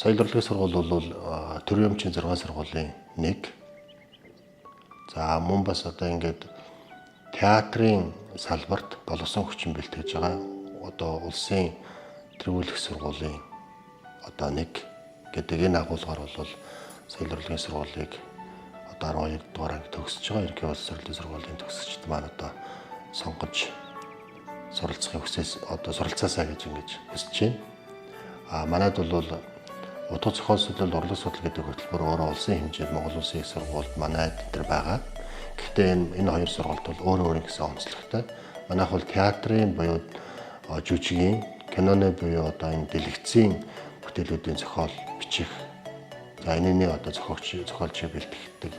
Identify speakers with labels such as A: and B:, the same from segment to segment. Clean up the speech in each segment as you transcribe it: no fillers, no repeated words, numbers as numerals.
A: Соёл урлагийн сургууль бол төрийн өмчийн 6 сургуулийн нэг. За мөн бас одоо ингээд театрын салбарт боловсон хүчин бэлтгэж байгаа одоо улсын тэргүүлэх сургуулийн одоо нэг гэдэг энэ агуулгаар бол соёл урлагийн сургуулийг одоо 12 дугаар анги төгсөж байгаа ерөнхий улс төрлийн сургуулийн төгсөгчд маань одоо сонгож суралцахын суралцаасаа гэж ингэж хүсэж байна. Манайд бол утга зохиол судлал урлаг судлал гэдэг хөтөлбөр өөрөө улсын хэмжээнд Монгол Улсын их сургуульд манайд энэ байгаа. Гэхдээ энэ хоёр сургуульд бол өөр гэсэн онцлогтой. Манайх бол театрын буюу жүжигийн, киноны буюу одоо энэ дэлгэцийн бүтээлүүдийн зохиол бичих. За энэний одоо зохиолч бэлтгэдэг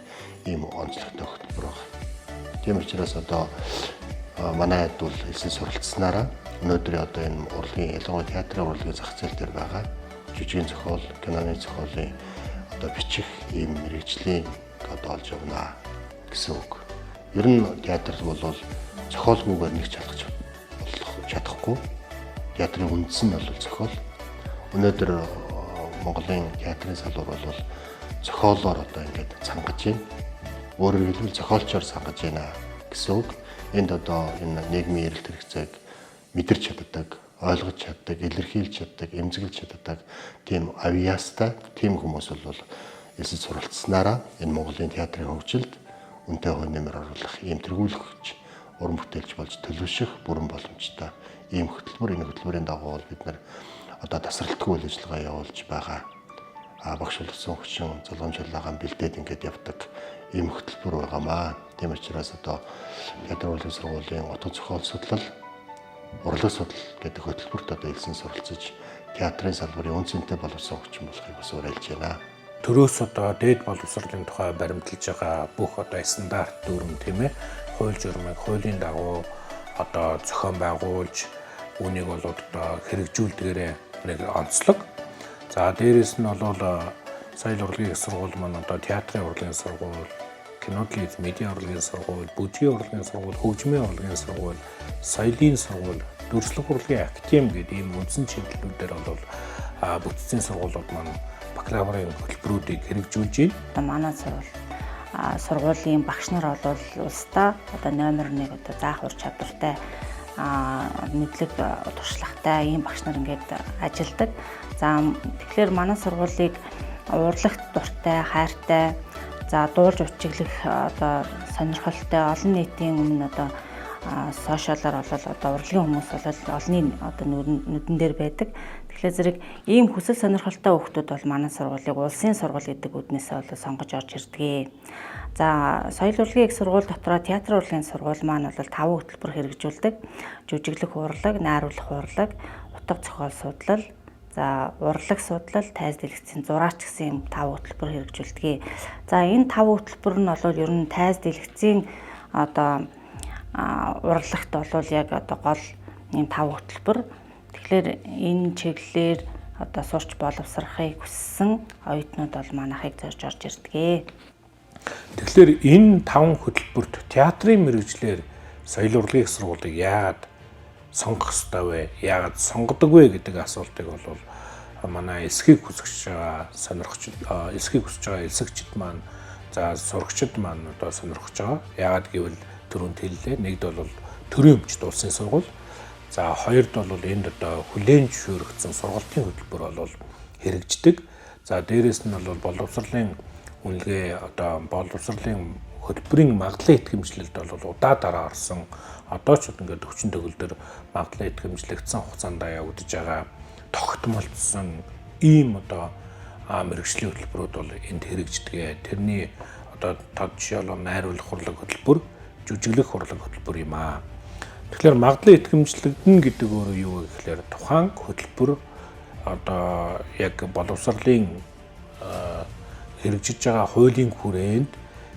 A: ийм онцлогтой хөтөлбөр байна. Тийм учраас одоо манайд бол элсэн суралцсанараа өнөөдөр одоо энэ урлагийн ялангуяа театрын урлагийн зах зээл дээр байгаа жүжигийн зохиол, киноны зохиолын одоо бичих ийм мэргэжлийн одоо олж явна гэсэн үг. Ер нь театрт бол зохиолгүйгээр нэг чадахгүй. Театрын үндэс нь бол зохиол. Өнөөдөр Монголын театрын салбар бол зохиолоор одоо ингээд цангаж байна. Өөрөөр хэлбэл зохиолчоор цангаж байна гэсэн үг. Энд одоо энэ нийгмийн эрэлт хэрэгцээг мэдэрч чаддаг, ойлгож чаддаг, илэрхийлж чаддаг, эмзэглэж чаддаг тийм авьяастай тийм хүмүүс бол элсэн суралцсанараа энэ Монголын театрын хөгжилд үнэтэй хувь нэмэр оруулах, ийм тэргүүлэгч, уран бүтээлч болж төлөвшөх бүрэн боломжтой ийм хөтөлбөр. Энэ хөтөлбөрийн дагуу бид нар одоо тасралтгүй үйл ажиллагаа явуулж байгаа. Багш болсон хүчин залгамж чуулгаан бэлдээд ингээд явдаг ийм хөтөлбөр байгаамаа. Тийм учраас одоо театрын урлагийн сургуулийн утга зохиол судлал, урлаг судлал гэдэг хөтөлбөрт одоо элсэн суралцж театрын салбарын үнцэнтэй боловсон хүчин болохыг бас уриалж байна.
B: Төрөөс одоо дээд боловсролын тухай баримталж байгаа бүх одоо стандарт дүрм тийм ээ, хууль журмыг хуулийн дагуу одоо зохион байгуулж үүнийг бол одоо хэрэгжүүлдгээрээ нэг онцлог. За дээрэс нь бол соёл урлагийн сургууль маань одоо театрын урлагийн сургууль, киноны медиа урлагийн сургууль, бүжгийн урлагийн сургууль, хөгжмийн урлагийн сургууль, соёлын сургууль, дүрслэх урлагийн академи гэдэг ийм үндсэн чиглэлүүдээр бол бүтцийн сургуулиуд маань бакалаврын хөтөлбөрүүдийг хэрэгжүүлж байна.
C: Манай сургуулийн багш нар бол улсдаа одоо номер 1 одоо заах ур чадвартай мэдлэг туршлагатай ийм багш нар ингээд ажилладаг. За тэгэхээр манай сургуулийг урлагт дуртай, хайртай, за дуулж учиглах одоо сонирхолтой олон нийтийн өмнө одоо сошиалаар одоо урлагийн хүмүүс бол олонний одоо нүдэн дээр байдаг. Тэгэхээр зэрэг ийм хүсэл сонирхолтой хүүхдүүд бол манай сургуулийг улсын сургууль гэдэг үднээсээ бол сонгож орж ирдэг. За соёл урлагийн их сургууль дотроо театрын урлагийн сургууль маань бол 5 хөтөлбөр хэрэгжүүлдэг. Жүжиглэх урлаг, найруулах урлаг, утга зохиол судлал, за урлаг судлал, тайз дэлгэцийн зураач гэсэн 5 хөтөлбөр хэрэгжүүлдэг. За энэ 5 хөтөлбөр нь бол ер нь тайз дэлгэцийн одоо урлагт бол яг одоо гол энэ 5 хөтөлбөр. Тэгэхээр энэ чиглэлээр одоо сурч боловсрохыг хүссэн оюутнууд бол манайхыг зорж орж ирдэг.
B: Тэгэхээр энэ 5 хөтөлбөрт театрын мэргэжлэр соёл урлагийн их сургуулийг яагаад сонгох ёстой вэ? Яагаад сонгодог вэ гэдэг асуултыг бол манай эсхийг хүсэж байгаа эсхийг хүсэж байгаа элсэгчд маань, за сурагчид маань одоо сонирхож байгаа. Яагаад гэвэл түрүүнд хэллээ. Нэгд бол төрийн өмчт улсын сургууль. За хоёрд бол энд одоо хүлээн зөвшөөрөгдсөн сургалтын хөтөлбөр бол хэрэгждэг. За дээрэс нь бол боловсролын үнэлгээ одоо боловсролын хөтөлбөрийн магадлалын итгэмжлэлд бол удаадаараа орсон. Одоо ч ингээд хүчин төгөлдөр магадлалын итгэмжлэгдсэн хугацаанд явагдаж байгаа тогтмолцсон ийм одоо мэргэжлийн хөтөлбөрүүд бол энд хэрэгждэг. Тэрний одоо тод жишээ бол найруулах урлаг хөтөлбөр, жүжиглэх урлаг хөтөлбөр юм аа. Тэгэхээр магадлалын итгэмжлэгдэн гэдэг өөрөө юу вэ гэхээр тухайн хөтөлбөр одоо яг боловсролын хэрэгжиж байгаа хуулийн хүрээнд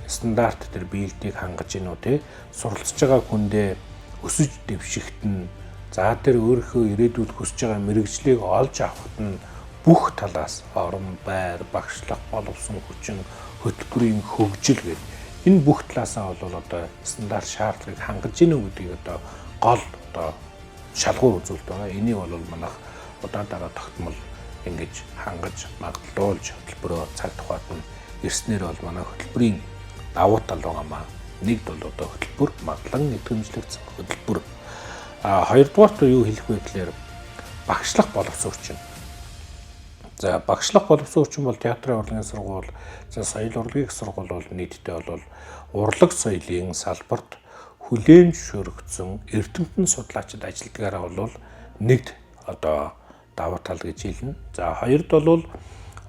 B: стандарт төр биелдийг хангаж гинүү те суралцж байгаа хүндээ өсөж дэвшигт нь за тэр өөрийнхөө ирээдүйд хүсэж байгаа мэрэгжлийг олж авахт нь бүх талаас орон байр, багшлах, боловсон хүчин, хөтөлбөрийн хөгжил гэдэг энэ бүх талаасаа бол одоо стандарт шаардлагыг хангаж гинүү гэдгийг одоо гол одоо шалгуур үзүүлэлт байгаа. Энийг бол манайх удаадаараа тогтмол ингэж хангаж маглуулж хөтөлбөрөө цаг тухайд нь ирснээр бол манай хөтөлбөрийн давуу тал байгаамаа. Нэгд бол одоо хөтөлбөр маглан нэвтрэмжлэгдсэн хөтөлбөр. Хоёрдугаарт юу хэлэх вэ гэхээр багшлах боловсруурчин. За багшлах боловсруурчин бол театрын урлагийн сургууль, за соёл урлагийн сургууль бол нийтдээ бол урлаг соёлын салбарт хүлээн зөвшөөрөгдсөн эрдэмтэн судлаачид ажилдгаараа бол нэгд одоо давуу тал гэж хэлнэ. За хоёрд бол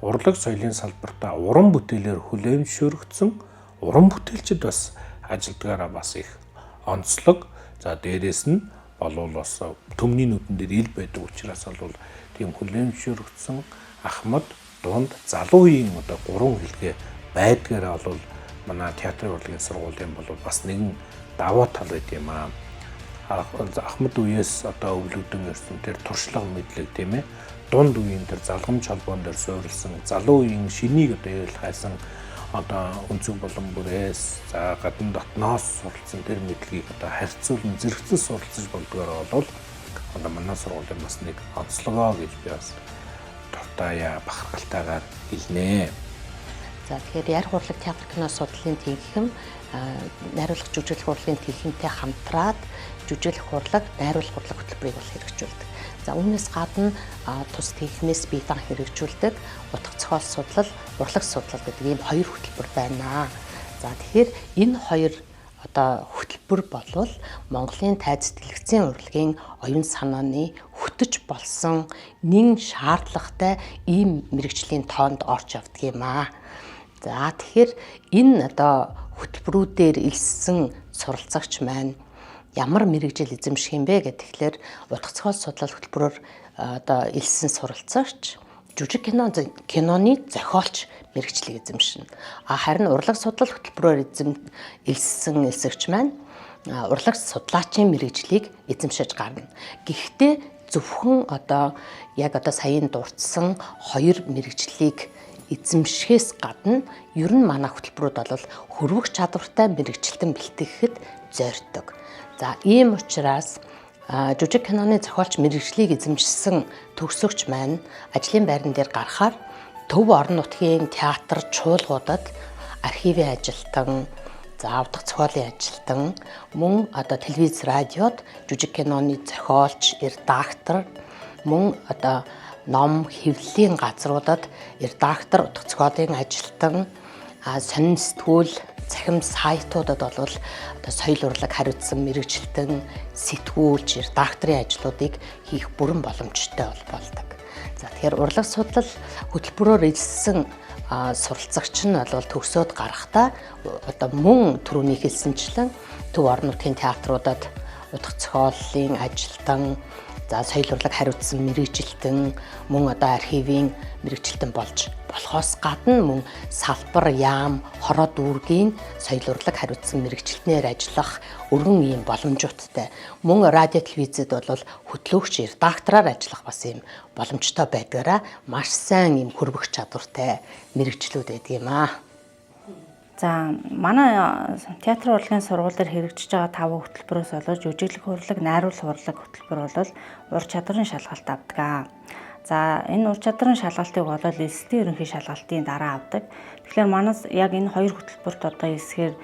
B: урлаг соёлын салбартаа уран бүтээлээр хүлээн зөвшөөрөгдсөн уран бүтээлчид бас ажилдгаараа бас их онцлог. За дээрэс нь болвол бас төмний нүдэн дээр ил байдаг учраас бол тийм хүлээн зөвшөөрөгдсөн ахмад, дунд, залуу үеийн одоо 3 хэлгээ байдгаараа бол манай театрын урлагийн сургуулийн бол бас нэгэн давуу тал байт юм аа. Ахмад үеэс одоо өвлөгдөн ирсэн тэр туршлага мэдлэг тийм ээ. Дунд үеийн тэр залгамж холбоон дээр суурилсан, залуу үеийн шинийг одоо ярилцсан одоо өнцөг болон бүрээс за гадна дотноос суралцсан тэр мэдлэгийг одоо харьцуулан зэрэгцэн суралцж болдгоор бол одоо манай сургуулийн бас нэг онцлогоо гэж би бас дуртаяа бахархалтайгаар хэлнэ.
D: За тэгэхээр ярих урлаг театр кино судлалын тэнхим найруулах жүжиглэх урлагийн тэнхимтэй хамтраад жүжиглэх урлаг, найруулах урлаг хөтөлбөрийг бол хэрэгжүүлдэг. За үүнээс гадна тус тэнхимээс бие даан хэрэгжүүлдэг утга зохиол судлал, урлаг судлал гэдэг ийм хоёр хөтөлбөр байна. За тэгэхээр энэ хоёр одоо хөтөлбөр болвол Монголын тайз дэлгэцийн урлагийн оюун санааны хөтөж болсон нэн шаардлагатай ийм мэрэгжлийн тоонд орж явдаг юм аа. За тэгэхээр энэ одоо хөтөлбөрүүдээр илссэн суралцагч маань ямар мэрэгжил эзэмших юм бэ гэхээр утга зохиол судлал хөтөлбөрөөр одоо илссэн суралцагч жүжиг киноны зохиолч мэрэгчлийг эзэмшнэ. Харин урлаг судлал хөтөлбөрөөр илссэн элсэгч маань урлаг судлаачийн мэрэгжлийг эзэмшиж гарна. Гэхдээ зөвхөн одоо яг одоо саяын дурдсан хоёр мэрэгжлийг эзэмшихээс гадна ер нь манай хөтөлбөрүүд бол хөрвөх чадвартай мэрэгчлэн бэлтгэхэд зорьдог. За ийм учраас жүжиг киноны зохиолч мэрэгжлийг эзэмшсэн төгсөгч маань ажлын байран дээр гарахаар төв орон нутгийн театр чуулгуудад архивын ажилтан, за утга зохиолын ажилтан, мөн одоо телевиз, радиод жүжиг киноны зохиолч, редактор, мөн одоо ном хэвлэлийн газруудад редактор, утга зохиолын ажилтан, сонин сэтгүүл, цахим сайтуудад бол одоо соёл урлаг хариуцсан мэрэгчлэн сэтгүүлч, редакторын ажлуудыг хийх бүрэн боломжтой болдог. За тэгэхээр урлаг судлал хөтөлбөрөөр илссэн суралцагч нь бол төгсөөд гарахдаа одоо мөн түрүүний хэлсэнчлэн төв орон нутгийн театруудад утга зохиолын ажилтан, за соёл урлаг хариуцсан мэрэгжилтэн, мөн одоо архивын мэрэгжилтэн болж болохоос гадна мөн салбар, яам, хороо дүүргийн соёл урлаг хариуцсан мэрэгжилтнээр ажиллах өргөн ийм боломжуудтай. Мөн радио телевизэд бол хөтлөгч, редактораар ажиллах бас ийм боломжтой байдгаараа маш сайн ийм хөрвөх чадвартай мэрэгчлүүд байдаг юм аа.
C: За манай театрын урлагийн сургууль дээр хэрэгжиж байгаа 5 хөтөлбөрөөс болоод жүжиглэх урлаг, найруулах урлаг хөтөлбөр бол ур чадварын шалгалт авдаг. За энэ ур чадварын шалгалтыг бол элсэлтийн ерөнхий шалгалтын дараа авдаг. Тэгэхээр манаас яг энэ хоёр хөтөлбөрт одоо эсгээр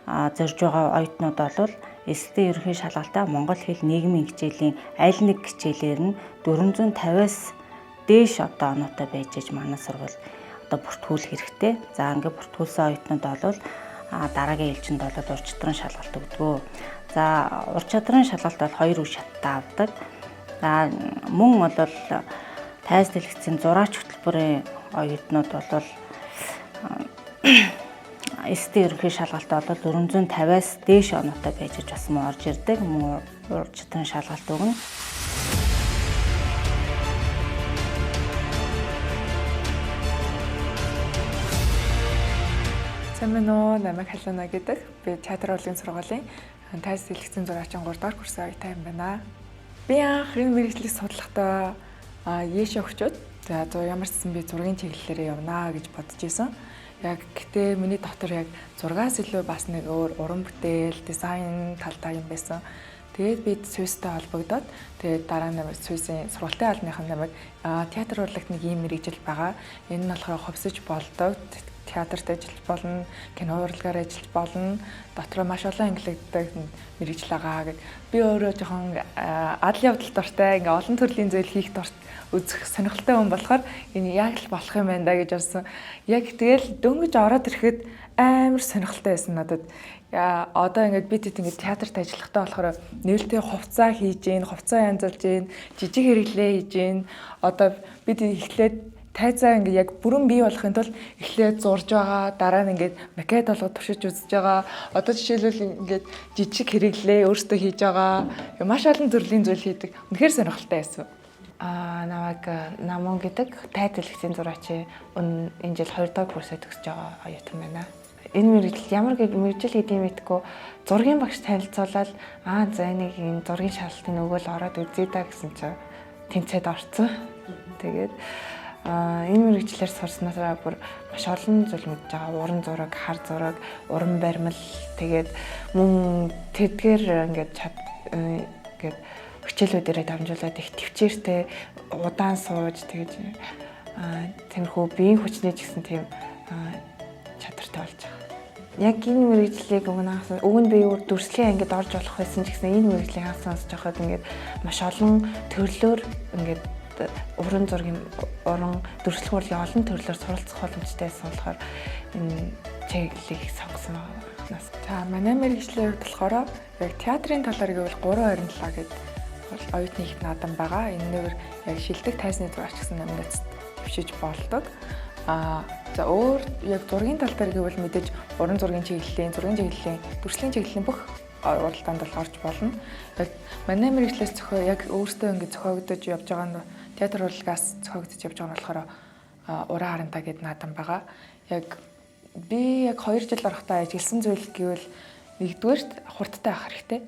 C: зорж байгаа оюутнууд бол элсэлтийн ерөнхий шалгалтаа Монгол хэл нийгмийн хичээлийн аль нэг хичээлээр нь 450-аас дээш одоо оноотой байж иж манай сургууль бүртгүүлэх хэрэгтэй. За ингээд бүртгүүлсэн оюутнууд бол дараагийн ээлжинд бол ур чадварын шалгалт өгдөг. За ур чадварын шалгалт бол 2 үе шаттай авдаг. За мөн бол тайз дэлгэцийн зураач хөтөлбөрийн оюутнууд бол эстэй ерөнхий шалгалт бол 450-аас дээш оноотой байж бас мөн орж ирдэг. Мөн ур чадварын шалгалт өгнө.
E: Самино намайг Халина гэдэг. Би театр урлагийн сургуулийн тайз дэлгэцийн зураачийн 3 дахь курсын оюутан юм байна. Би анх энэ мэргэжлийг судлахдаа Ешө өгчөөд за ямар ч гэсэн би зургийн чиглэлээр явнаа гэж бодож исэн. Яг гэтээ миний дотор яг зургаас илүү бас нэг өөр уран бүтээл, дизайн талтай юм байсан. Тэгээд бид Свисстэй холбогдоод тэгээд дараа нь Свиссийн сургалтын албаныхан намайг театр урлагт нэг ийм мэргэжил байгаа. Энэ нь болохоор ховсож болдог. Театрт ажиллаж болно, кино урлагаар ажиллаж болно. Дотроо маш олон ангилагддаг мэргэжил байгаа гэд. Би өөрөө жоохон адал явдал дуртай, ингээ олон төрлийн зүйл хийх үзэх сонирхолтой хүн болохоор энэ яг л болох юм байна да гэж орсон. Яг тэгэл дөнгөж ороод ирэхэд амар сонирхолтой байсан надад. Одоо ингээд бид ингээд театрт ажиллахдаа болохоор нээлттэй хувцас хийж гин, хувцас янзалж гин, жижиг хэрэглээ хийж гин. Одоо бид эхлээд тайзаа ингээд яг бүрэн бий болохын тулд эхлээд зурж байгаа, дараа нь ингээд макет болгоод туршиж үзэж байгаа. Одоо жишээлбэл ингээд жижиг хэрэглээ өөртөө хийж байгаа. Маш олон төрлийн зүйл хийдэг. Үнэхээр сонирхолтой байсан. Намайг Намон гэдэг тайз дэлгэцийн зураач энэ жил 2 дахь курсээ төгсөж байгаа оюутан байна. Энэ мэргэжил ямар мэргэжил хийдгийг мэдгүй зургийн багш танилцуулаад за энийг энэ зургийн шалгалтын өгөөл ороод үзье да гэсэн чинь тэмцээд орсон. Тэгээд энэ мэргэжлэр сурснаасаа бүр маш олон зүйл мэдж байгаа. Уран зураг, хар зураг, уран баримл тэгээд мөн тэдгээр ингээд хичээлүүдээрээ дамжуулаад их төвчээртэй удаан сууж тэгэж тиймэрхүү биеийн хүчний ч гэсэн тийм чадвартай болж байгаа. Яг энэ мэргэжлийг уг нь би өөр дүрслэлийн ангид орж болох байсан ч гэсэн энэ мэргэжлийн хасаас жохоод ингээд маш олон төрлөөр ингээд уран зургийн дүрслэх урлагийн олон төрлөөр суралцах боломжтой байсан болохоор энэ чиглэлийг сонгосон байна. За манай мэргэжлийн хувьд болохоор яг театрын талаар гэвэл 327 гэдэг оюутны их наадам байгаа. Энэ нэр яг шилдэг тайзны зураач гэсэн номинацид төвшиж болдог. За өөр яг зургийн тал дээр гэвэл мэдээж уран зургийн чиглэлийн, дүрслэлийн чиглэлийн бүх уралдаанд бол орж болно. Яг манай мэргэжлээс яг өөртөө ингэ зохиогдож явж байгаа нь театр урлагаас зохиогдож явж байгаа нь болохоор уран харанта гэдэг наадам байгаа. Яг би яг 2 жил орохдоо ажилласан зүйл гэвэл нэгдүгээрт хурдтай авах хэрэгтэй.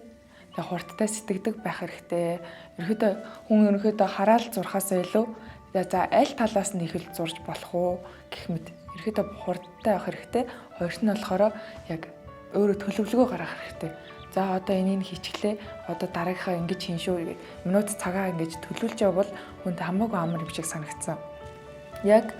E: Яг хурдтай сэтгэдэг байх хэрэгтэй. Ерөнхийдөө хараал зурхаасаа илүү за аль талаас нь их л зурж болох уу гэх мэт ерөнхийдөө хурдтай авах хэрэгтэй. Хоёрт нь болохоор яг өөрөө төлөвлөгөө гаргах хэрэгтэй. За одоо энийг хийчихлээ. Одоо дараагийнхаа ингэж хийн шүү. Минут цагаа ингэж төлөвлөж явбал хүнд хамаагүй амар юм шиг санагдсан. Яг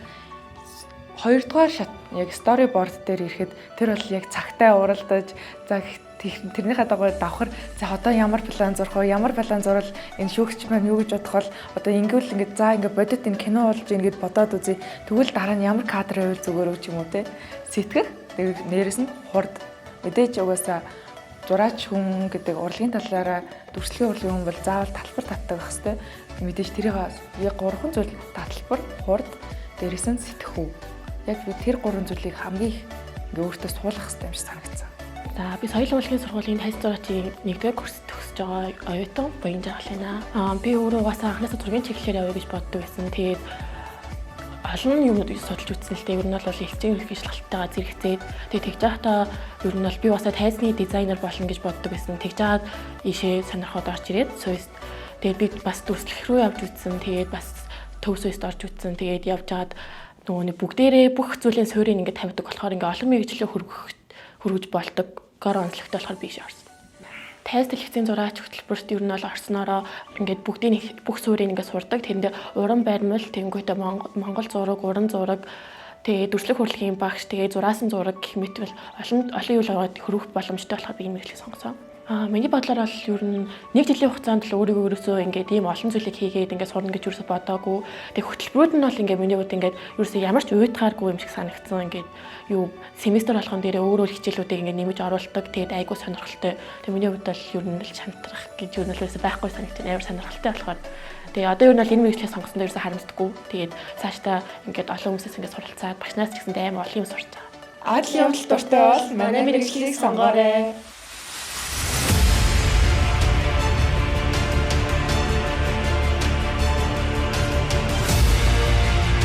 E: хоёрдугаар шат яг storyboard дээр ирэхэд тэр бол яг цагтаа уралдаж за тэрнийхээ дагуу давхар за одоо ямар план зурх вэ? Ямар план зурвал энэ шүүгч маань юу гэж бодох бол одоо ингэвэл ингэ за ингэ бодит энэ кино болж ийн гэд бодоод үзье. Тэгвэл дараа нь ямар кадр байвал зүгээр үү ч юм уу те. Сэтгэх нэрээс нь хурд. Мэдээж угаасаа зураач хүн гэдэг урлагийн талаараа дүрслэлийн урлагийн хүн бол заавал таталбар татдаг байх хэвээр. Мэдээж тэрийг яг 3 зүйл таталбар, хурд, дээрээс нь сэтгэхүй. Яг би тэр 3 зүйлийг хамгийн их ингээ өөртөө суулгах хэрэгтэй юм шиг санагдсан.
F: За би соёлын урлагийн сургуулийн тайз зураачийн 1-р курс төгсөж байгаа оюутан Буян Жагалина. Би өөрөө угаасаа анхнаасаа зургийн чиглэлээр явъя гэж боддог байсан. Тэгээд олон юмнуудыг судалж үзсэн л дээ. Ер нь бол элчийн ерөнхий шалгалтайгаа зэрэгцээд тэгээд тэгж байхдаа ер нь бол би угаасаа тайзны дизайнер болно гэж боддог байсан. Тэгж жаад ийшээ сонирхоод орж ирээд Сүйст. Тэгээд би бас дүрслэх рүү явж үзсэн. Тэгээд бас Төв Сүйст орж үзсэн. Тэгээд явж жаад нөгөө бүгдээрээ бүх зүйлийн суурийг ингээд тавьдаг болохоор ингээд олон мэргэжлээ хөргөж болдог. Гор онцлогтой болохоор би ийшээ орсон. Тайз дэлгэцийн зураач хөтөлбөрт ер нь бол орсноороо ингээд бүх суурийг ингээд сурдаг. Тэрэндээ уран баримл, тэнгуйтэй Монгол зураг, уран зураг, тэгээ дүрслэх урлагийн багш, тэгээ зураасан зураг гэх мэт бол олон юу л хөрөх боломжтой болохоор би энэ мэдлэгийг сонгосон. Миний бодлоор бол ер нь 1 жилийн хугацаанд л өөрийгөө ерөөсөө ингээд ийм олон зүйлийг хийгээд ингээд сурна гэж ерөөсөө бодоагүй. Тэгээ хөтөлбөрүүд нь бол ингээд миний хувьд ингээд ерөөсөө ямар ч уйтгааргүй юм шиг санагдсан. Ингээд юу семестр болгон дээрээ өөр хичээлүүдийг ингээд нэмж оруулдаг. Тэгээд айгүй сонирхолтой. Тэгээ миний хувьд бол ер нь л шантрах гэж ер нь л ерөөсөө байхгүй санагдсан. Амар сонирхолтой болохоор. Тэгээ одоо ер нь бол энэ мэргэжлийг сонгосон дээр ерөөсөө харамсдаггүй. Тэгээд цаашдаа ингээд олон хүмүүсээс ингээд суралцаад багшнаас ч гэсэн амар олон юм сурч байгаа.
E: Адал явдал дуртай бол манай мэргэжлийг сонгоорой.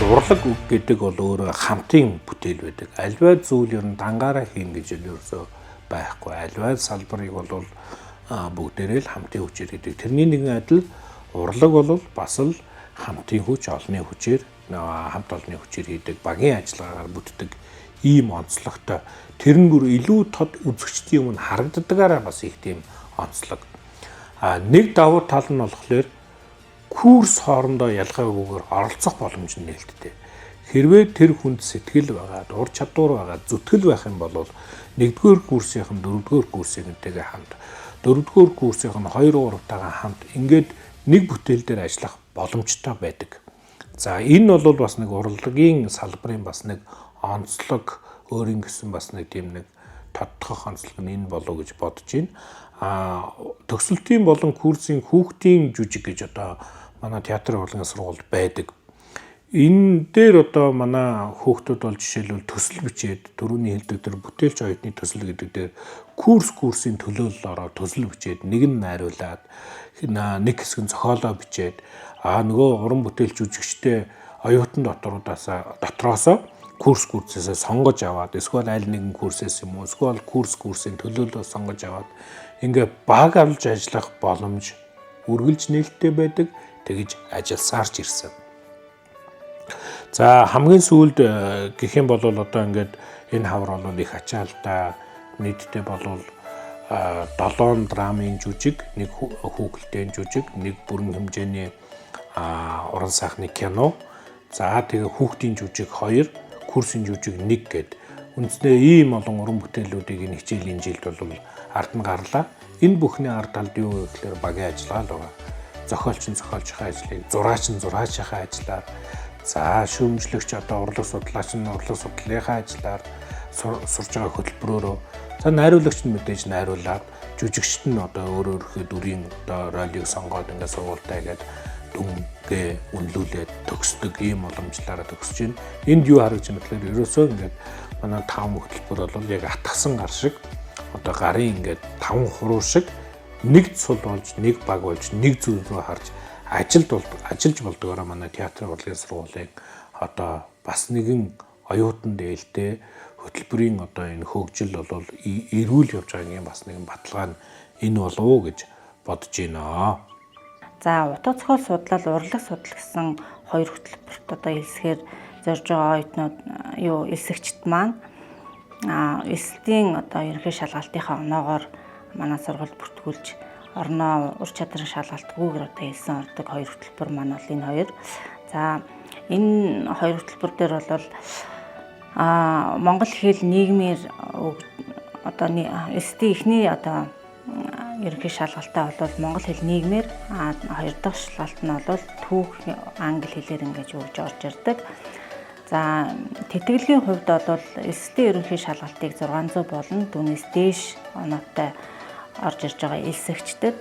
B: Урлаг гэдэг бол өөрөө хамтын бүтээл байдаг. Альваа зүйл ер нь дангаараа хийн гэж ерөөсөө байхгүй. Альваа салбарыг бол бүгдээрээ л хамтын хүчээр гэдэг. Тэрний нэгэн адил урлаг бол бас л хамтын хүч, олонний хүчээр, хамт олонний хүчээр хийдэг багийн ажиллагаагаар бүтдэг ийм онцлогтой. Тэр нь бүр илүү тод үзэгчдийн өмнө харагддагаараа бас их тийм онцлог. Нэг давуу тал нь болохоор курс хоорондоо ялгаагүйгээр оролцох боломж нь нээлттэй. Хэрвээ тэр хүнд сэтгэл байгаа, ур чадвар байгаа, зүтгэл байх юм бол нэгдүгээр курсийнхэн дөрөвдүгээр курсынтэйгээ хамт, дөрөвдүгээр курсийнхэн 2-3 тагаа хамт ингээд нэг бүтээл дээр ажиллах боломжтой байдаг. За энэ бол бас нэг урлагийн салбарын бас нэг онцлог, өөрийн гэсэн бас нэг тийм нэг тодтогох онцлог нь энэ болов гэж бодож байна. Төгсөлтийн болон курсын хүүхдийн жүжиг гэж одоо манай театрын урлагийн сургуульд байдаг. Энэ дээр одоо манай хүүхдүүд бол жишээлбэл төсөл бичээд түрүүний хэлдэг тэр бүтээлч оюутны төсөл гэдэг дээр курсын төлөөлөл ороод төсөл бичээд нэг нь найруулад нэг хэсэг нь зохиолоо бичээд нөгөө уран бүтээлч жүжигчтэй оюутан дотроосоо курсээсээ сонгож аваад эсвэл аль нэгэн курсээс юм уу эсвэл курсын төлөөлөлөө сонгож аваад ингээ баг авалж ажиллах боломж үргэлж нээлттэй байдаг. Тэгж ажилласаарч ирсэн. За хамгийн сүүлд гэх юм бол одоо ингээд энэ хавар бол их ачаалтай нийтдээ бол 7 драмын жүжиг, нэг хүүхэлдэйн жүжиг, нэг бүрэн хэмжээний уран сайхны кино. За тэгээ хүүхдийн жүжиг 2, курсын жүжиг 1 гэд үндсдээ ийм олон уран бүтээлүүдийг энэ хичээлийн жилд бол ард нь гарлаа. Энэ бүхний ард талд юу вэ гэхээр багийн ажиллагаа л байгаа. Зохиолч нь зохиолчийн ажлыг, зураач нь зураачийн ажлаар, за шүүмжлэгч одоо урлаг судлаач нь урлаг судлалынхаа ажлаар сурж байгаа хөтөлбөрөөрөө, за найруулагч нь мэдээж найруулад, жүжигчт нь одоо өөрийнхөө дүрийн одоо ролийг сонгоод ингээд сургуультай гээд дүнгээ үнэлүүлээд төгсдөг ийм боломжлаараа төгсөж байна. Энд юу харагдж байна гэхээр ерөөсөө ингээд манай 5 хөтөлбөр бол яг атгсан гар шиг одоо гарын ингээд 5 хуруу шиг нэг цул болж, нэг баг болж, нэг зүйл рүү харж ажиллаж болдгоороо манай театрын урлагийн сургуулийн одоо бас нэгэн оюутан дээлтэй хөтөлбөрийн одоо энэ хөгжил бол эрүүл явж байгаагийн бас нэгэн баталгаа нь энэ болов уу гэж бодож байна.
C: За утга зохиол судлал, урлаг судлал гэсэн 2 хөтөлбөрт одоо элсгээр зорж байгаа оюутнууд элсэгчд маань элсдийн одоо ерөнхий шалгалтынхаа оноогоор манай сургуульд бүртгүүлж орноо ур чадрын шалгалтгүйгээр одоо хэлсэн ордог 2 хөтөлбөр маань бол энэ 2. За энэ 2 хөтөлбөр дээр бол Монгол хэл нийгмээр одоо эсдийн эхний одоо ерөнхий шалгалтаа бол монгол хэл нийгмээр 2 дахь шалгалт нь бол түүх англи хэлээр ингэж өгж орж ирдэг. За тэтгэлгийн хувьд бол эсдийн ерөнхий шалгалтыг 600 болон түүнээс дээш оноотой орж ирж байгаа элсэгчдэд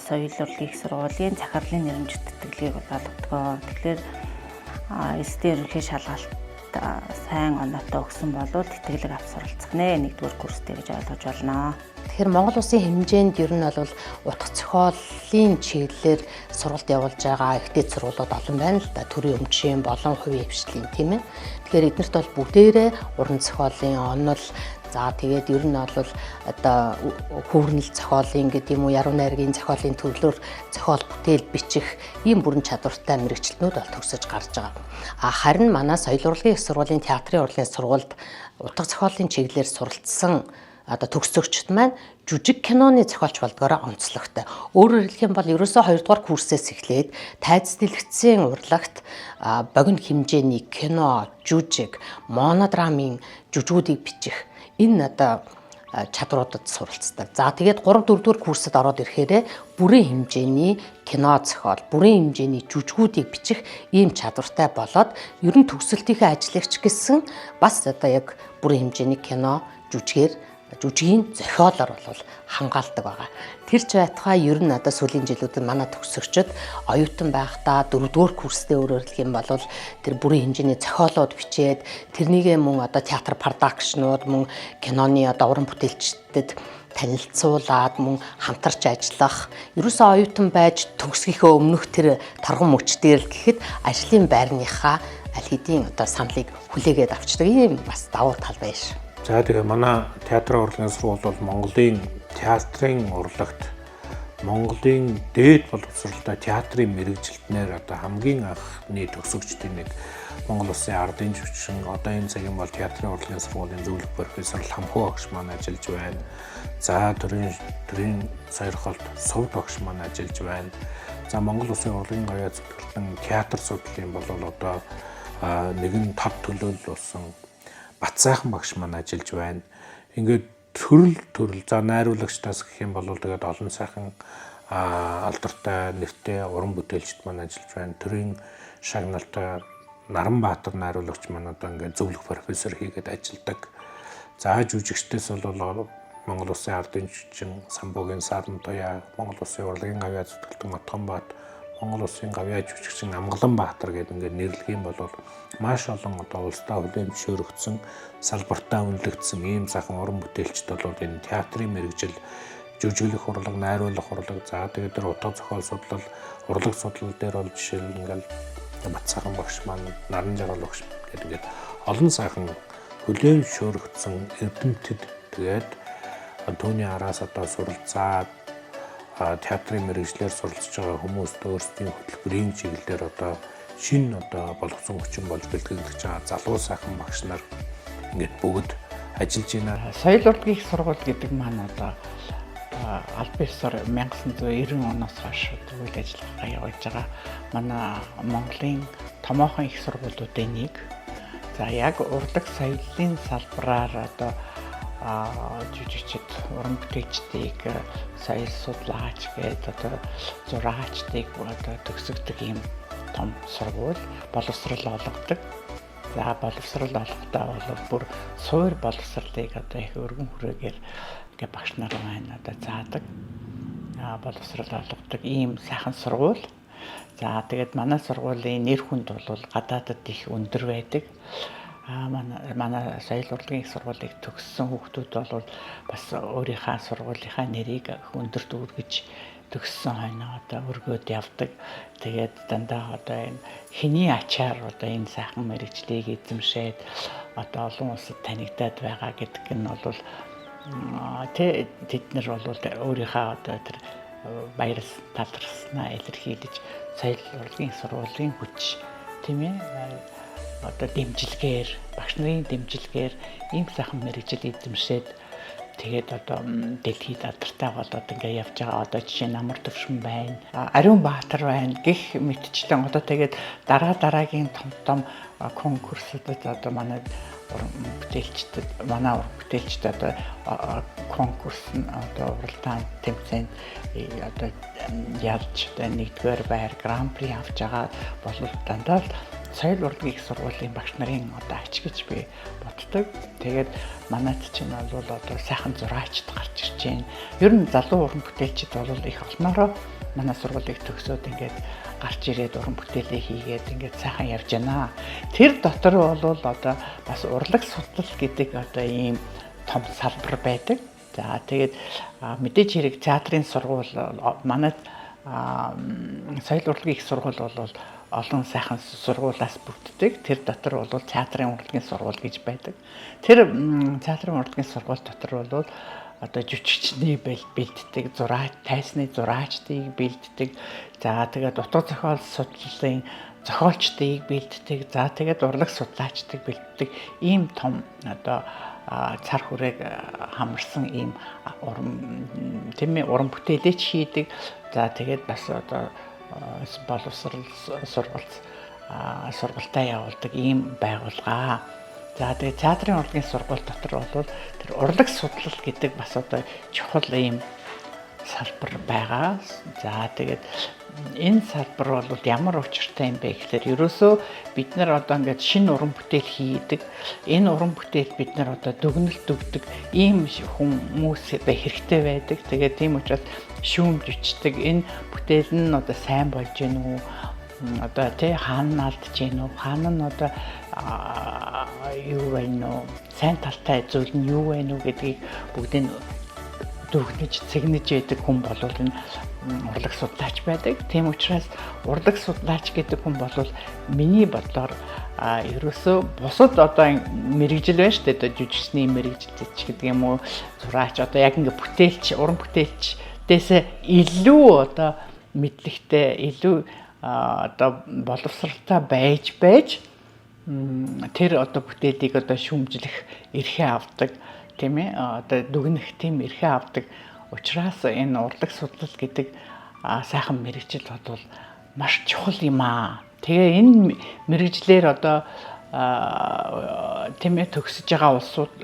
C: соёл урлагийн сургуулийн захирлын нэрмжит тэтгэлгийг олгодог. Тэгэхээр эсдийн ерөнхий шалгалт сайн оноотой өгсөн бол тэтгэлэг авч суралцах нэ 1-р курстэй гэж ойлгож байна.
D: Тэгэхээр Монгол Улсын хэмжээнд ер нь бол утга зохиолын чиглэлээр сургалт явуулж байгаа ихтэй сургуулиуд олон байна л да. Төрийн өмчийн болон хувийн хвшлийн тийм ээ. Тэгэхээр эднэрт бол бүгдээрээ уран зохиолын онол, за тэгээд ер нь бол одоо хүүрнэл зохиолын гэдэг юм уу, яруу найргийн зохиолын төрлөөр зохиол бүтээл бичих ийм бүрэн чадвартай мэрэгчлэнүүд бол төгсөж гарч байгаа. Харин манай соёл урлагийн их сургуулийн театрын урлагийн сургуульд утга зохиолын чиглэлээр суралцсан одоо төгсөгчд маань жүжиг киноны зохиолч болдгоороо онцлогтой. Өөрөөр хэлэх юм бол ерөөсөө 2 дугаар курсээс эхлээд тайз дэлгэцийн урлагт богино хэмжээний кино, жүжиг, монодрамын жүжгүүдийг бичих энэ одоо чадруудад суралцдаг. За тэгээд 3-4 дугаар курсад ороод ирэхээр бүрэн хэмжээний кино зохиол, бүрэн хэмжээний жүжгүүдийг бичих ийм чадвартай болоод ер нь төгсөлтийнхээ ажлагч гэсэн бас одоо яг бүрэн хэмжээний кино, жүжигийн зохиолоор бол хангаалдаг байгаа. Тэр ч байтугай ер нь одоо сүүлийн жилүүдэд манай төгсөгчд оюутан байхдаа 4-р курстэй өөрөөр хэлэх юм бол тэр бүрэн хэмжээний зохиолууд бичээд тэрнийгээ мөн одоо театр продакшнууд мөн киноны одоо уран бүтээлчдэд танилцуулаад мөн хамтарч ажиллах, ерөөсөө оюутан байж төгсгийнхөө өмнөх тэр торгон мөчдөр л гэхэд ажлын байрныхаа аль хэдийн одоо саналыг хүлээгээд авчдаг ийм бас давуу тал байж.
B: За тэгээ манай театрын урлагийн сургууль бол Монголын театрын урлагт Монголын дээд боловсролтой театрын мэрэгжилтнээр одоо хамгийн анхны төгсөгчдийн нэг Монгол Улсын ардын жүжигчин одоо энэ цагийн бол театрын урлагийн сургуулийн зөвлөх профессор Ламхуу багш маань ажиллаж байна. За төрийн сойрхолд Сувд багш маань ажиллаж байна. За Монгол Улсын урлагийн гавьяа зүтгэлтэн театр судлалын бол одоо нэгэн тод төлөөлөл болсон Батсайхан багш маань ажиллаж байна. Ингээд төрөл за найруулагчдаас гэх юм бол тэгээд олон сайхан алдартай нэртэй уран бүтээлчд маань ажиллаж байна. Төрийн шагналтай Наранбаатар найруулагч маань одоо ингээд зөвлөх профессор хийгээд ажилладаг. За жүжигчдээс бол Монгол Улсын ардын жүжигчин Самбуугийн Саран Туяа, Монгол Улсын урлагийн гавьяа зүтгэлтэн Матханбаат, Монгол Улсын гавьяа жүжигчин Амгаланбаатар гэдэг ингээд нэрлэгийн бол маш олон одоо улстай хүлээн зөвшөөрөгдсөн, салбартаа үнэлэгдсэн ийм сайхан уран бүтээлчд бол энэ театрын мэргэжил, жүжиглэх урлаг, найруулах урлаг, за тэгээд утга зохиол судлал, урлаг судлал дээр бол жишээл ингээл Батсайхан багш маань, Наран Жаргал багш гэдэг олон сайхан хүлээн зөвшөөрөгдсөн эрдэмтэд тэгээд түүний араас одоо суралцаад театрын мэргэжлэр суралцж байгаа хүмүүст өөрсдийн хөтөлбөрийн чиглэлээр одоо шинэ одоо боловсон хүчин болж бэлтгэгдэж байгаа залуу сайхан багш нар ингээд бүгд ажиллаж байна.
G: Соёл урлагийн их сургууль гэдэг маань одоо аль биесээр 1990 оноос хойш үйл ажиллагаа явуулж байгаа. Манай Монголын томоохон их сургуулиудын нэг. За яг урлаг соёлын салбараар одоо жүжигчд, уран бүтээлчдийг соёл судлаач гэдэг одоо зураачдыг одоо төгсгдөг юм том сургууль боловсрал олгодог. За боловсрал олгохдоо бол бүр суур боловсралыг одоо их өргөн хүрээгээр ингээ багш нар байна одоо заадаг. Боловсрал олгодог ийм сайхан сургууль. За тэгээд манай сургуулийн нэр хүнд бол гадаадд их өндөр байдаг. Манай соёл урлагийн их сургуулийг төгссөн хүүхдүүд бол бас өөрийнхөө сургуулийнхаа нэрийг өндөрт үргэж төгссөн хойно одоо өргөөд явдаг. Тэгээд дандаа одоо энэ хэний ачаар одоо энэ сайхан мэргэжлийг эзэмшээд одоо олон улсад танигдаад байгаа гэдэг нь бол тэд нар бол өөрийнхөө одоо тэр баярс талархснаа илэрхийлж соёл урлагийн сургуулийн хүч тийм ээ одоо дэмжлэгээр багш нарын дэмжлэгээр ийм сайхан мэргэжил эзэмшээд тэгээд одоо дэлхийд алдартай болоод ингээ явж байгаа. Одоо жишээ нь Амар Төвшин байна, Ариун Баатар байна гэх мэтчлэн одоо тэгээд дараагийн том конкурсуудад одоо манай уран бүтээлчд одоо конкурс одоо уралдаан тэмцээнд одоо ялж одоо нэгдүгээр байр гран-при авч байгаа бол дандаа соёл урлагийн их сургуулийн багш нарын одоо ач гэж би боддог. Тэгээд манайд чинь бол одоо сайхан зураачд гарч ирж байна. Ер нь залуу уран бүтээлчд бол их олноороо манай сургуулийг төгсөөд ингээд гарч ирээд уран бүтээлээ хийгээд ингээд сайхан явж байна. Тэр дотор бол одоо бас урлаг судлал гэдэг одоо ийм том салбар байдаг. За тэгээд мэдээж хэрэг театрын сургууль манайд соёл урлагийн их сургууль бол олон сайхан сургуулиас бүрддэг. Тэр дотор бол театрын урлагийн сургууль гэж байдаг. Тэр театрын урлагийн сургууль дотор бол одоо жүжигчний бэлддэг, тайсны зураачдыг бэлддэг. За тэгээд утга зохиол судлалын зохиолчдыг бэлддэг. За тэгээд урлаг судлаачдыг бэлддэг. Ийм том одоо цар хүрээг хамарсан ийм уран бүтээлч хийдэг. За тэгээд бас одоо боловсрал сургалтаа явуулдаг ийм байгууллага. За тэгээд театрын урлагийн сургууль дотор бол тэр урлаг судлал гэдэг бас одоо чухал ийм салбар байгаа. За тэгээд энэ салбар бол ямар учиртай юм бэ гэхээр ерөөсөө бид нар одоо ингээд шинэ уран бүтээл хийдэг. Энэ уран бүтээл бид нар одоо дүгнэлт өгдөг ийм хүмүүс хэрэгтэй байдаг. Тэгээд тийм учраас шүүмж бичдэг. Энэ бүтээл нь одоо сайн болж гэнэ үү? Одоо тий хаана алдж гэнэ үү? Хаана нь одоо юу байна уу? Сайн талтай зүйл нь юу байна уу гэдгийг бүгдийг дүгнэж, цэгнэж яадаг хүн бол энэ урлаг судлаач байдаг. Тийм учраас урлаг судлаач гэдэг хүн бол миний бодлоор ерөөсөө бусад одоо мэрэгжил байна шүү дээ. Жүжигчний мэрэгжилч гэдэг юм уу? Зураач одоо яг ингээ бүтээлч, уран бүтээлчдээс илүү одоо мэдлэгтэй, илүү одоо боловсралтай байж тэр одоо бүтээлийг одоо шүүмжлэх эрхээ авдаг тийм ээ одоо дүгнэх тийм эрхээ авдаг учраас энэ урлаг судлал гэдэг сайхан мэрэгжил бол маш чухал юм аа. Тэгээ энэ мэрэгжлэр одоо тийм ээ төгсөж байгаа улсууд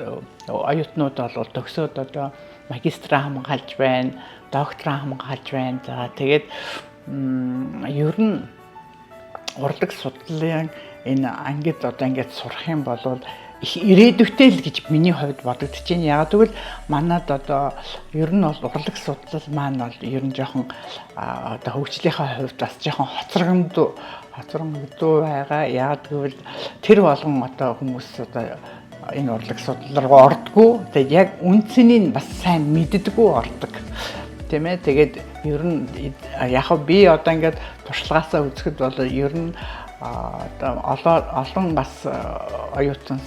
G: оюутнууд бол төгсөөд одоо магистраа хамгаалж байна, доктораа хамгаалж байна. За тэгээд ер нь урлаг судлалын энэ ангид одоо ингээд сурах юм бол их ирээдүйтэй л гэж миний хувьд бодогдож байна. Яг тэгвэл манад одоо ер нь бол урлаг судлал маань бол ер нь жоохон одоо хөгжлийнхаа хувьд бас жоохон хоцрогдоо байгаа. Яг тэгвэл тэр болгон одоо хүмүүс одоо энэ урлаг судлал руу ордгоо. Тэгээд яг үндсэнийг бас сайн мэддэггүй ордог. Тийм ээ. Тэгээд ер нь яг би одоо ингээд туршлагаасаа үзэхэд бол ер нь олон бас оюутан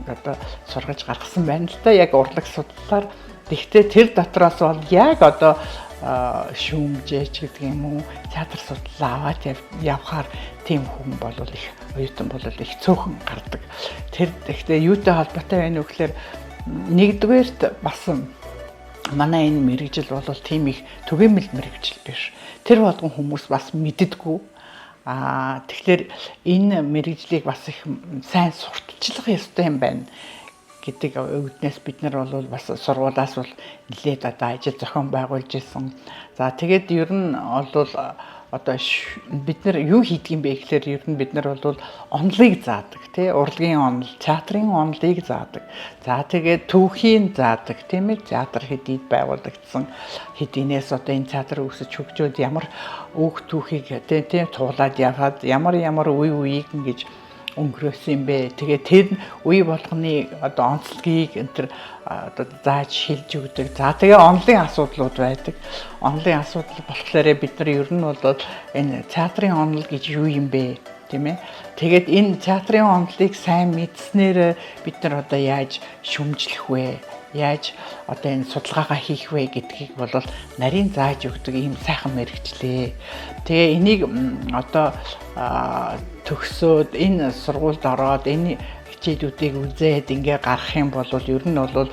G: одоо сургаж гаргасан байна л да. Яг урлаг судлалаар. Гэхдээ тэр дотроос бол яг одоо шүүмжээч гэдэг юм уу, театр судлал аваад явхаар тийм хүн бол их оюутан бол их цөөхөн гардаг. Тэр гэхдээ юутай холбоотой байна вэ гэхээр нэгдүгээрт бас манай энэ мэрэгжил бол тийм их түгээмэл мэрэгжил биш. Тэр болгон хүмүүс бас мэддэггүй. Тэгэхээр энэ мэрэгжлийг бас их сайн сурталчлах ёстой юм байна гэдэг үүднээс бид нар бол бас сургуулиас бол нэлээд одоо ажил зохион байгуулж ирсэн. За тэгээд ер нь бол одоо бид нар юу хийдэг юм бэ гэхээр ер нь бид нар бол онолыг заадаг тий урлагийн онол, театрын онолыг заадаг. За тэгээд түүхийн заадаг тийм ээ театр хэдийд байгуулагдсан хэдийнээс одоо энэ театр өсөж хөгжөөд ямар өөх түүхийг тий туулаад яваад ямар үе үеийг ингэж өнгөрөөсөн юм бэ. Тэгээд тэр үе болгоны одоо онцлогийг энэ одоо зааж шилж өгдөг. За тэгээ онлын асуудлууд байдаг. Онлын асуудал болохоор бид нар ер нь бол энэ театрын онол гэж юу юм бэ? Тийм ээ. Тэгээд энэ театрын онолыг сайн мэдснээр бид нар одоо яаж шүмжлэх вэ? Яаж одоо энэ судалгаагаа хийх вэ гэдгийг бол нарийн зааж өгдөг ийм сайхан мэрэгчлээ. Тэгээ энийг одоо төгсөөд энэ сургуульд ороод энэ хичээлүүдийг үзээд ингээ гарах юм бол ер нь бол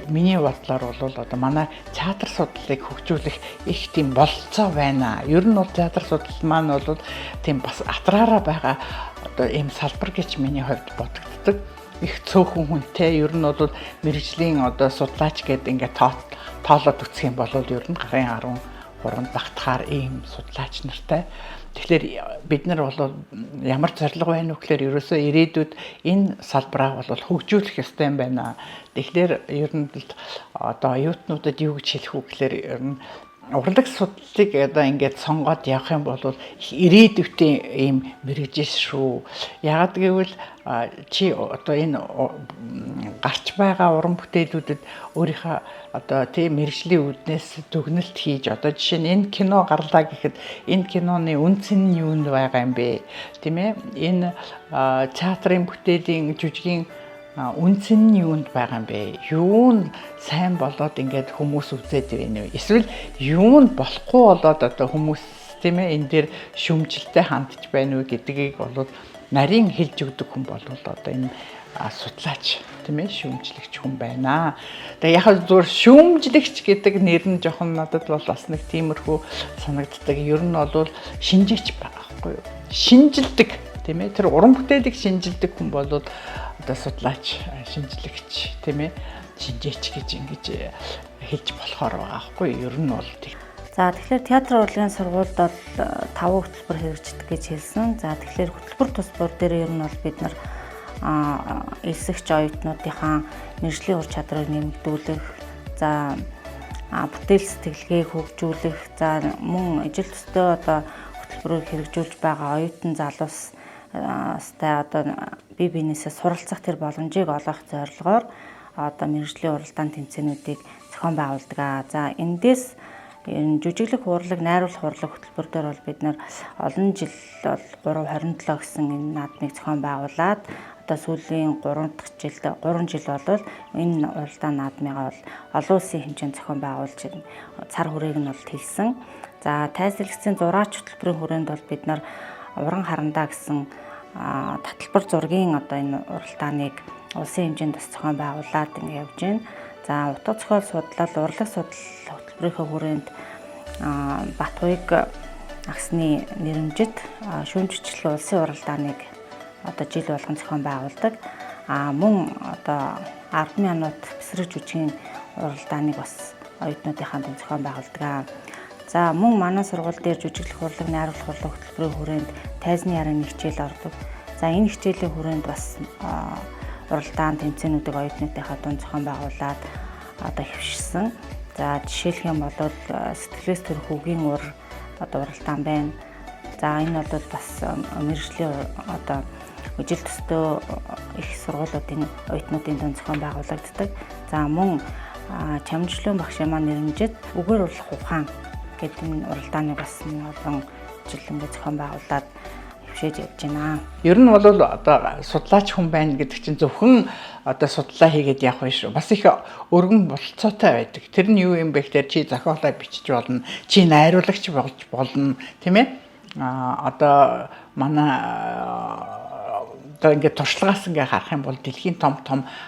G: миний бодлоор бол одоо манай театр судлалыг хөгжүүлэх их тийм бололцоо байна. Ер нь бол театр судлал маань бол тийм бас атраараа байгаа одоо ийм салбар гэж миний хувьд бодогддог. Их цөөхөн хүнтэй ер нь бол мэрэгжлийн одоо судлаач гэдэг ингээ тоолоод үсэх юм бол ер нь гарын 13 багтахаар ийм судлаач нартай. Тэгэхээр бид нар бол ямар зорилго байна вэ гэхээр ерөөсөө ирээдүйд энэ салбараа бол хөгжүүлэх ёстой юм байна. Тэгэхээр ер нь одоо оюутнуудад юу гэж хэлэх үү гэхээр ер нь урлаг судлалыг одоо ингээд сонгоод явах юм бол ирээдүйтэй ийм мэрэгжил шүү. Яагаад гэвэл чи одоо энэ гарч байгаа уран бүтээлүүдэд өөрийнхөө одоо тийм мэрэгжлийн үүднээс дүгнэлт хийж одоо жишээ нь энэ кино гарлаа гэхэд энэ киноны үнц нь юу байгаа юм бэ? Тийм ээ? Энэ театрын бүтээлийн жүжигийн үнц нь юунд байгаа юм бэ? Юу нь сайн болоод ингээд хүмүүс үзээд байна вэ? Эсвэл юу нь болохгүй болоод одоо хүмүүс тийм ээ энэ дээр шүмжилтэй хандж байна вэ гэдгийг бол нарийн хэлж өгдөг хүн бол одоо энэ судлаач тийм ээ шүүмжлэгч хүн байна. Тэгээ яг зөв шүүмжлэгч гэдэг нэр нь жоохон надад бол бас нэг тиймэрхүү санагддаг. Ер нь бол шинжээч байгаа байхгүй юу? Шинжилдэг тийм ээ тэр уран бүтээлийг шинжилдэг хүн бол одоо судлаач, шинжлэгч тийм ээ шинжээч гэж ингэж хэлж болохоор байгаа байхгүй юу? Ер нь бол тийм.
C: За тэгэхээр театр урлагийн сургуульд бол 5 хөтөлбөр хэрэгждэг гэж хэлсэн. За тэгэхээр хөтөлбөр тус бүр дээр ер нь бол бид нар элсэгч оюутнуудынхаа мэргэжлийн ур чадрыг нэмэгдүүлэх, за бүтээл сэтгэлгээг хөгжүүлэх, за мөн ижил төстэй одоо хөтөлбөрөөр хэрэгжүүлж байгаа оюутан залуустай одоо бие биенээсээ суралцах тэр боломжийг олгох зорилгоор одоо мэргэжлийн уралдаан тэмцээнүүдийг зохион байгуулдаг. За эндээс энэ жүжиглэх урлаг, найруулах урлаг хөтөлбөр дээр бол бид нар олон жил бол 327 гэсэн энэ наадмыг зохион байгуулад одоо сүүлийн 3 жил болвол энэ уралдаан наадмыгаа бол олон улсын хэмжээнд зохион байгуулж цар хүрээг нь бол хэлсэн. За тайз дэлгэцийн зураач хөтөлбөрийн хүрээнд бол бид нар уран харандаа гэсэн таталбар зургийн одоо энэ уралдааныг улсын хэмжээнд бас зохион байгуулад ингэ явж байна. За утга зохиол судлал, урлаг судал хөтөлбөрийнхөө хүрээнд Батбаяг агсны нэрэмжит шүүмжчлэлийн улсын уралдааныг одоо жил болгон зохион байгуулдаг. Мөн одоо 10 минут бэсрэг жүжигний уралдааныг бас оюутнуудынхаа дунд зохион байгуулдаг. За мөн манай сургууль дээр жүжиглэх урлаг, найруулах урлаг хөтөлбөрийн хүрээнд тайзны яран нэг хичээл ордог. За энэ хичээлийн хүрээнд бас уралдаан тэмцээнүүдийг оюутнуудынхаа дунд зохион байгуулад одоо хэвшсэн. За жишээлх юм бол сэтгэлээс төрөх үгийн ур одоо уралдаан байна. За энэ бол бас мэргэжлийн одоо үжил төстөө их сургуулиудын оюутнуудын дунд зохион байгуулагддаг. За мөн чамжлын багшийн маань нэрмжид үгээр урлах ухаан гэдэг энэ уралдааныг бас олон жил ингээд зохион байгуулад хөвшөөж явж байна.
G: Ер нь бол одоо судлаач хүн байна гэдэг чинь зөвхөн одоо судлаа хийгээд явах биш. Бас их өргөн болцоотой байдаг. Тэр нь юу юм бэ гэхээр чи зохиолоо бичиж болно, чи найруулагч болж болно, тийм ээ? Одоо манай одоо ингээд туршлагаас ингээ харах юм бол дэлхийн том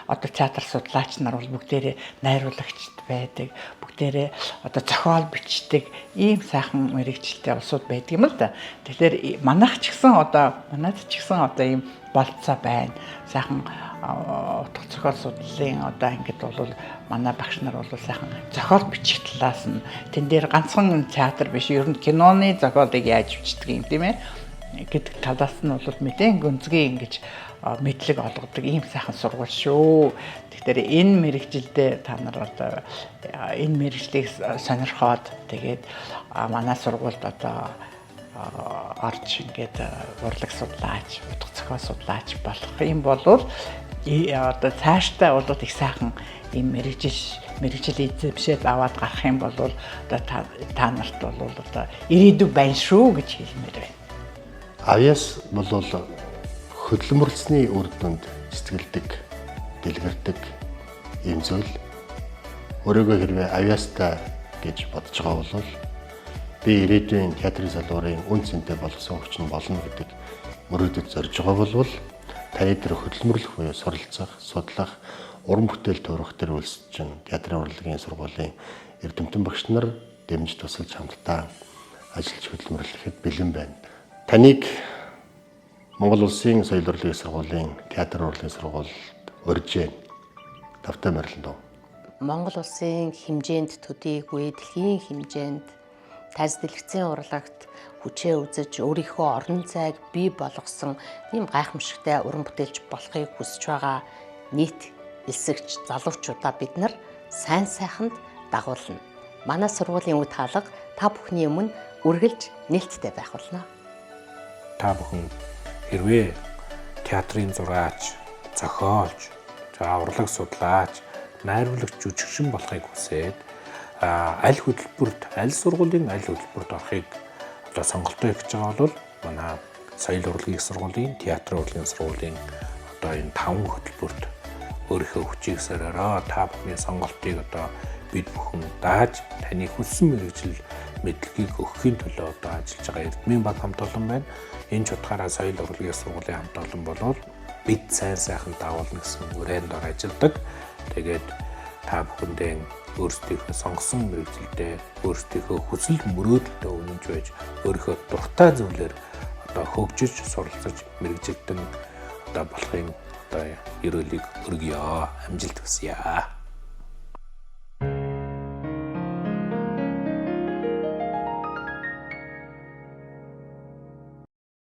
G: одоо театр судлаач нар бол бүгдээрээ найруулагчд байдаг. Бүгдээрээ одоо зохиол бичдэг ийм сайхан мэрэгчлээ улсууд байдаг юм л да. Тэгэхээр манайд ч гэсэн одоо ийм болцоо байна. Сайхан утга зохиол судлалын одоо ингээд бол манай багш нар бол сайхан зохиол бичих талаас нь тэн дээр ганцхан театр биш, ер нь киноны зохиолыг яаж бичдэг юм тийм ээ гэдэг талаас нь бол мэдэн гүнзгий ингэж мэдлэг олгодог ийм сайхан сургууль шүү. Тэгэхээр энэ мэрэгжилдээ та нар одоо энэ мэрэгжлийг сонирхоод тэгээд манай сургуульд одоо орж ингээд урлаг судлаач, утга зохиол судлаач болох юм бол одоо цаашдаа бол их сайхан ийм мэрэгжил эзэмшээд аваад гарах юм бол одоо та нарт бол одоо ирээдүй байна шүү гэж хэлмээр байна.
A: Авьяас бол хөдөлмөрлсний үр дүнд цэцгэлдэг, дэлгэрдэг ийм зүйл. Өөрөөгөө хэрвээ авьяастай гэж бодож байгаа бол би ирээдүйн театрын салбарын үн цэнтэй боловсон хүчин болно гэдэг мөрөөдөд зорж байгаа бол таны дээр хөдөлмөрлөх буюу суралцах, судлах, уран бүтээл туурах төр үйлс чинь театрын урлагийн сургуулийн эрдэмтэн багш нар дэмж тусалж хамтдаа ажиллаж хөдөлмөрлөхөд бэлэн байна. Таныг Монгол Улсын соёл урлагийн сургуулийн театр урлагийн сургуульд урьж тавтай морилно.
D: Монгол Улсын хэмжээнд төдийгүй дэлхийн хэмжээнд тайз дэлгэцийн урлагт хүчээ үзэж өөрийнхөө орон зайг бий болгосон ийм гайхамшигтай уран бүтээлч болохыг хүсэж байгаа нийт элсэгч залуучуудаа бид нар сайн сайханд дагуулна. Манай сургуулийн үе хаалга та бүхний өмнө үргэлж нээлттэй байх болно.
B: Та бүхэн хэрвээ театрын зураач, зохиолч, урлаг судлаач, найруулагч, жүжигчин болохыг хүсээд аль хөтөлбөрт, аль сургуулийн аль хөтөлбөрт орохыг одоо сонголтоо хийж байгаа бол манай соёл урлагийн сургуулийн, театрын урлагийн сургуулийн одоо энэ 5 хөтөлбөрт өөрийнхөө хүчийг сориороо та бүхний сонголтыг одоо бид бүхэн дааж таны хүссэн мэргэжил мэдлэгийг өгөхийн төлөө одоо ажиллаж байгаа Эрдмийн баг хамт олон байна. Энэ ч утгаараа соёл урлагийн сургуулийн хамт олон болвол бид сайн сайхан дагуулна гэсэн үрээнд ор ажилладаг. Тэгээд та бүхэндээ өөрсдийнхөө сонгосон мэргэжилдээ өөрсдийнхөө хүсэл мөрөөдөлтөд үнэнч байж өөрийнхөө дуртай зүйлээр одоо хөгжиж суралцаж мэргэжилтэн одоо болохын одоо ерөөлийг өргөё. Амжилт хүсье.